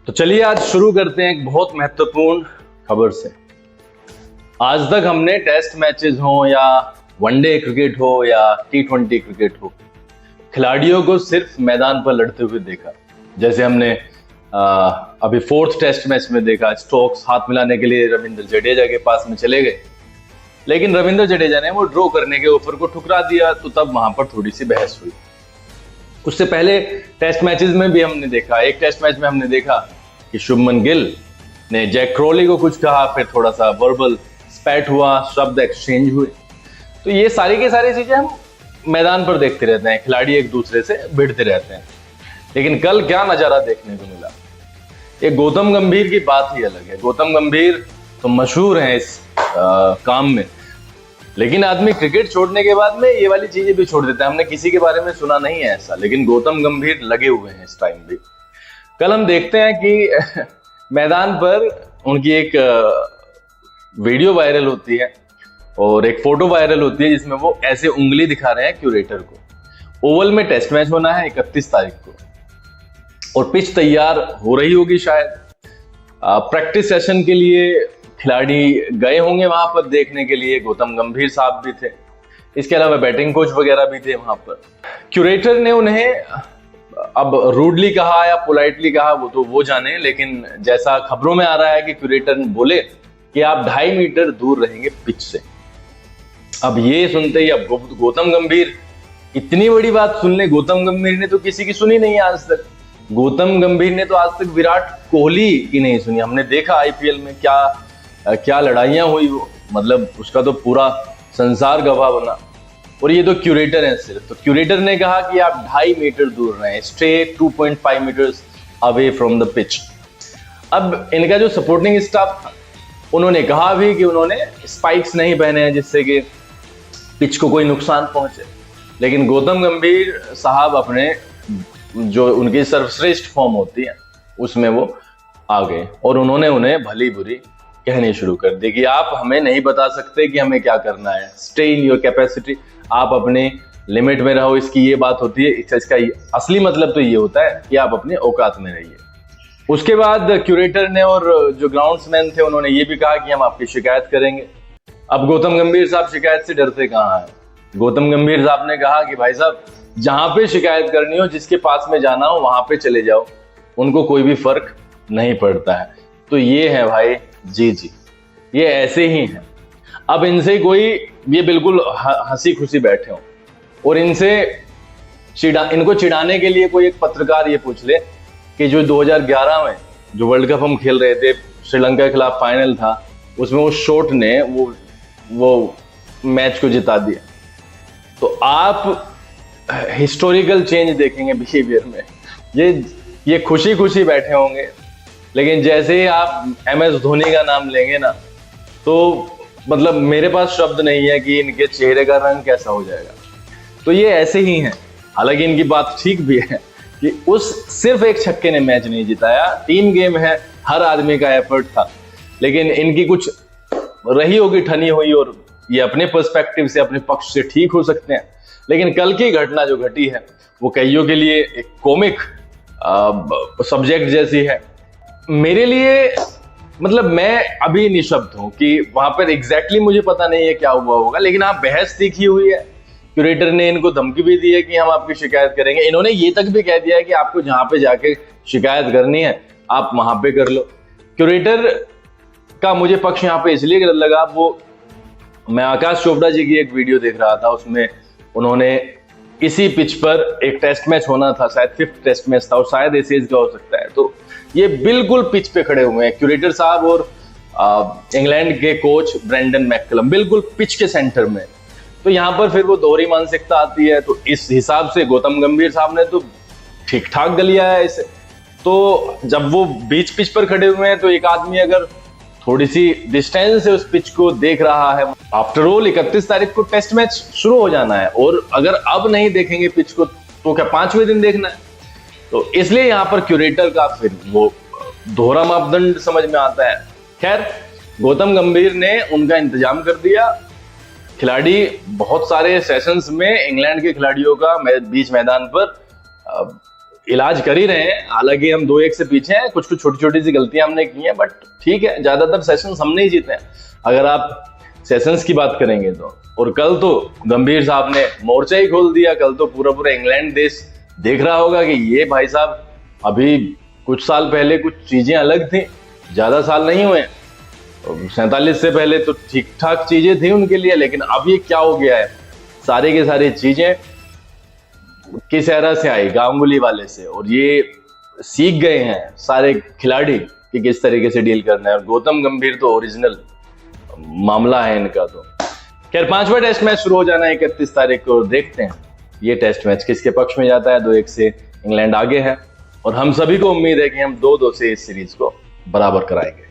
तो चलिए आज शुरू करते हैं एक बहुत महत्वपूर्ण खबर से। आज तक हमने टेस्ट मैचेस हो या वनडे क्रिकेट हो या T20 क्रिकेट हो, खिलाड़ियों को सिर्फ मैदान पर लड़ते हुए देखा। जैसे हमने अभी फोर्थ टेस्ट मैच में देखा, स्टोक्स हाथ मिलाने के लिए रविंद्र जडेजा के पास में चले गए, लेकिन रविंद्र जडेजा ने वो ड्रॉ करने के ऑफर को ठुकरा दिया, तो तब वहां पर थोड़ी सी बहस हुई। उससे पहले टेस्ट मैचेस में भी हमने देखा, एक टेस्ट मैच में हमने देखा कि शुभमन गिल ने जैक क्रॉली को कुछ कहा, फिर थोड़ा सा वर्बल स्पैट हुआ, शब्द एक्सचेंज हुए। तो ये सारी की सारी चीजें हम मैदान पर देखते रहते हैं, खिलाड़ी एक दूसरे से भिड़ते रहते हैं। लेकिन कल क्या नजारा देखने को मिला, ये गौतम गंभीर की बात ही अलग है। गौतम गंभीर तो मशहूर हैं इस काम में, लेकिन आदमी क्रिकेट छोड़ने के बाद में ये वाली चीजें भी छोड़ देता है। हमने किसी के बारे में सुना नहीं है ऐसा, लेकिन गौतम गंभीर लगे हुए हैं इस टाइम भी। कल हम देखते हैं कि मैदान पर उनकी एक वीडियो वायरल होती है और एक फोटो वायरल होती है जिसमें वो ऐसे उंगली दिखा रहे हैं क्यूरेटर को। ओवल में टेस्ट मैच होना है 31 तारीख को और पिच तैयार हो रही होगी शायद। प्रैक्टिस सेशन के लिए खिलाड़ी गए होंगे वहां पर देखने के लिए, गौतम गंभीर साहब भी थे, इसके अलावा बैटिंग कोच वगैरह भी थे वहां पर। क्यूरेटर ने उन्हें अब रूडली कहा या पोलाइटली कहा वो तो वो जाने, लेकिन जैसा खबरों में आ रहा है कि क्यूरेटर ने बोले कि आप 2.5 मीटर दूर रहेंगे पिच से। अब ये सुनते ही अब गौतम गंभीर इतनी बड़ी बात सुन ले, गौतम गंभीर ने तो किसी की सुनी नहीं आज तक। गौतम गंभीर ने तो आज तक विराट कोहली की नहीं सुनी। हमने देखा आईपीएल में क्या लड़ाइयां हुई, वो मतलब उसका तो पूरा संसार गवाह बना। और ये तो क्यूरेटर है सिर्फ, तो क्यूरेटर ने कहा कि आप 2.5 मीटर दूर रहें, stay 2.5 metres away from the pitch. अब इनका जो सपोर्टिंग स्टाफ था उन्होंने कहा भी कि उन्होंने स्पाइक्स नहीं पहने हैं जिससे कि पिच को कोई नुकसान पहुंचे, लेकिन गौतम गंभीर साहब अपने जो उनकी सर्वश्रेष्ठ फॉर्म होती है उसमें वो आ गए और उन्होंने उन्हें भली बुरी कहनी शुरू कर दी कि आप हमें नहीं बता सकते कि हमें क्या करना है, स्टे इन योर कैपेसिटी, आप अपने लिमिट में रहो। इसकी ये बात होती है, इसका असली मतलब तो ये होता है कि आप अपने औकात में रहिए। उसके बाद क्यूरेटर ने और जो ग्राउंड्समैन थे उन्होंने ये भी कहा कि हम आपकी शिकायत करेंगे। अब गौतम गंभीर साहब शिकायत से डरते कहाँ हैं। गौतम गंभीर साहब ने कहा कि भाई साहब जहां पे शिकायत करनी हो, जिसके पास में जाना हो वहां पे चले जाओ, उनको कोई भी फर्क नहीं पड़ता है। तो ये है भाई, जी ये ऐसे ही हैं। अब इनसे कोई, ये बिल्कुल हंसी खुशी बैठे हो और इनको चिढ़ाने के लिए कोई एक पत्रकार ये पूछ ले कि जो 2011 में जो वर्ल्ड कप हम खेल रहे थे, श्रीलंका के खिलाफ फाइनल था, उसमें वो शॉट ने वो मैच को जिता दिया। तो आप हिस्टोरिकल चेंज देखेंगे बिहेवियर में, ये खुशी खुशी बैठे होंगे, लेकिन जैसे ही आप MS धोनी का नाम लेंगे ना, तो मतलब मेरे पास शब्द नहीं है कि इनके चेहरे का रंग कैसा हो जाएगा। तो ये ऐसे ही हैं। हालांकि इनकी बात ठीक भी है कि उस सिर्फ एक छक्के ने मैच नहीं जिताया, टीम गेम है, हर आदमी का एफर्ट था, लेकिन इनकी कुछ रही होगी ठनी हुई और ये अपने पर्सपेक्टिव से, अपने पक्ष से ठीक हो सकते हैं। लेकिन कल की घटना जो घटी है वो कईयों के लिए एक कॉमिक सब्जेक्ट जैसी है। मेरे लिए मतलब मैं अभी निशब्द हूं कि वहां पर एग्जैक्टली मुझे पता नहीं है क्या हुआ होगा, लेकिन आप बहस तीखी हुई है। क्यूरेटर ने इनको धमकी भी दी है कि हम आपकी शिकायत करेंगे। इन्होंने ये तक भी कह दिया है कि आपको जहां पे जाके शिकायत करनी है आप वहां पे कर लो। क्यूरेटर का मुझे पक्ष यहाँ पे इसलिए लगा, वो मैं आकाश चोपड़ा जी की एक वीडियो देख रहा था, उसमें उन्होंने इसी पिच पर एक टेस्ट मैच होना था, शायद 5th टेस्ट मैच था और शायद एसीज का हो सकता है, तो ये बिल्कुल पिच पे खड़े हुए हैं क्यूरेटर साहब और इंग्लैंड के कोच ब्रेंडन मैककलम, बिल्कुल पिच के सेंटर में। तो यहाँ पर फिर वो दोहरी मानसिकता आती है। तो इस हिसाब से गौतम गंभीर साहब ने तो ठीक ठाक गलिया है इसे। तो जब वो बीच पिच पर खड़े हुए हैं तो एक आदमी अगर थोड़ी सी डिस्टेंस से उस पिच को देख रहा है, आफ्टर ऑल 31 तारीख को टेस्ट मैच शुरू हो जाना है और अगर अब नहीं देखेंगे पिच को तो क्या 5वें दिन देखना है? तो इसलिए यहाँ पर क्यूरेटर का फिर वो दोहरा मापदंड समझ में आता है। खैर, गौतम गंभीर ने उनका इंतजाम कर दिया। खिलाड़ी बहुत सारे सेशंस में इंग्लैंड के खिलाड़ियों का बीच मैदान पर इलाज कर ही रहे हैं। हालांकि हम 2-1 से पीछे हैं, कुछ कुछ छोटी छोटी सी गलतियां हमने की हैं, बट ठीक है, ज्यादातर सेशंस हमने ही जीते हैं अगर आप सेशंस की बात करेंगे तो। और कल तो गंभीर साहब ने मोर्चा ही खोल दिया। कल तो पूरा पूरा इंग्लैंड देश देख रहा होगा कि ये भाई साहब, अभी कुछ साल पहले कुछ चीजें अलग थी, ज्यादा साल नहीं हुए, 47 से पहले तो ठीक ठाक चीजें थी उनके लिए, लेकिन अब ये क्या हो गया है। सारे के सारी चीजें किस एरा से आई, गांगुली वाले से, और ये सीख गए हैं सारे खिलाड़ी कि किस तरीके से डील करना है। और गौतम गंभीर तो ओरिजिनल मामला है इनका। तो खैर 5वां टेस्ट मैच शुरू हो जाना है 31 तारीख को। देखते हैं ये टेस्ट मैच किसके पक्ष में जाता है। 2-1 से इंग्लैंड आगे है और हम सभी को उम्मीद है कि हम 2-2 से इस सीरीज को बराबर कराएंगे।